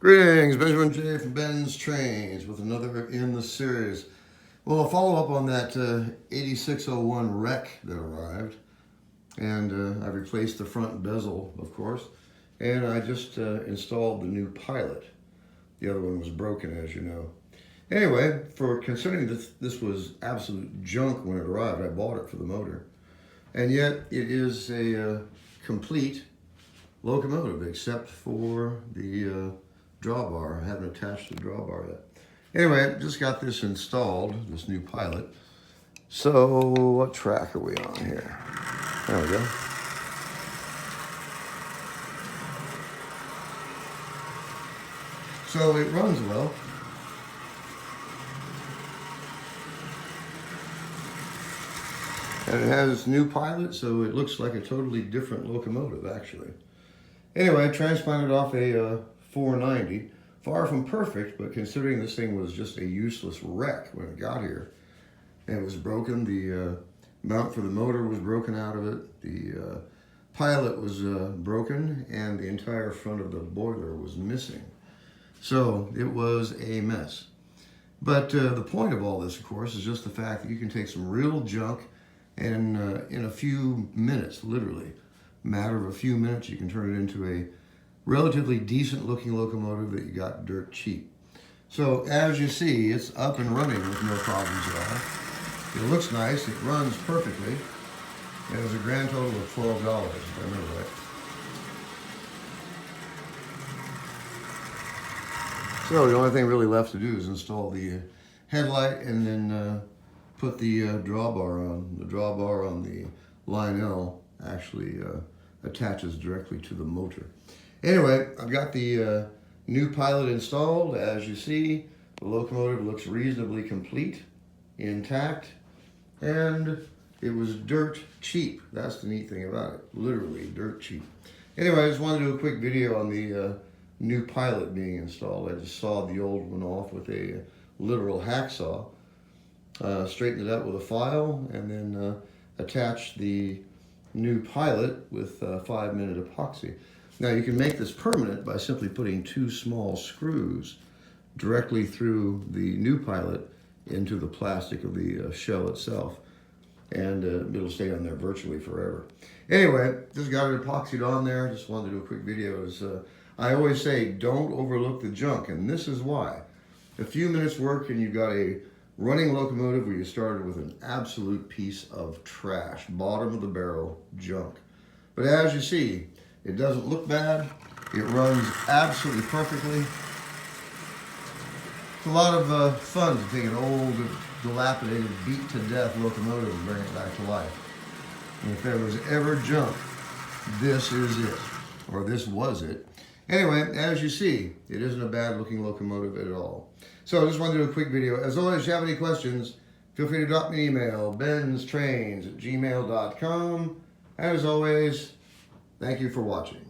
Greetings, Benjamin J from BENZTRAINZ with another in the series. Well, I'll follow up on that 8601 wreck that arrived, and I replaced the front bezel, of course, and I just installed the new pilot. The other one was broken, as you know. Anyway, considering this was absolute junk when it arrived, I bought it for the motor, and yet it is a complete locomotive except for the drawbar. I haven't attached the drawbar yet. Anyway, just got this installed, this new pilot. So what track are we on here? There we go. So it runs well. And it has new pilot, so it looks like a totally different locomotive, actually. Anyway, I transplanted off a 490. Far from perfect, but considering this thing was just a useless wreck when it got here. And it was broken. The mount for the motor was broken out of it. The pilot was broken, and the entire front of the boiler was missing. So it was a mess. But the point of all this, of course, is just the fact that you can take some real junk and in a few minutes, literally, matter of a few minutes, you can turn it into a relatively decent looking locomotive that you got dirt cheap. So as you see, it's up and running with no problems at all. It looks nice, it runs perfectly. It was a grand total of $12, if I remember right. So the only thing really left to do is install the headlight and then put the drawbar on. The drawbar on the Lionel actually attaches directly to the motor. Anyway, I've got the new pilot installed. As you see, the locomotive looks reasonably complete, intact, and it was dirt cheap. That's the neat thing about it, literally dirt cheap. Anyway, I just wanted to do a quick video on the new pilot being installed. I just sawed the old one off with a literal hacksaw, straightened it out with a file, and then attached the new pilot with 5-minute epoxy. Now you can make this permanent by simply putting 2 small screws directly through the new pilot into the plastic of the shell itself, and it'll stay on there virtually forever. Anyway, just got it epoxied on there. Just wanted to do a quick video. I always say, don't overlook the junk, and this is why. A few minutes work and you've got a running locomotive where you started with an absolute piece of trash, bottom of the barrel junk. But as you see, it doesn't look bad. It runs absolutely perfectly. It's a lot of fun to take an old, dilapidated, beat-to-death locomotive and bring it back to life. And if there was ever junk, this is it, or this was it. Anyway, as you see, it isn't a bad-looking locomotive at all. So I just wanted to do a quick video. As always, if you have any questions, feel free to drop me an email, BENZTRAINZ@gmail.com. As always, thank you for watching.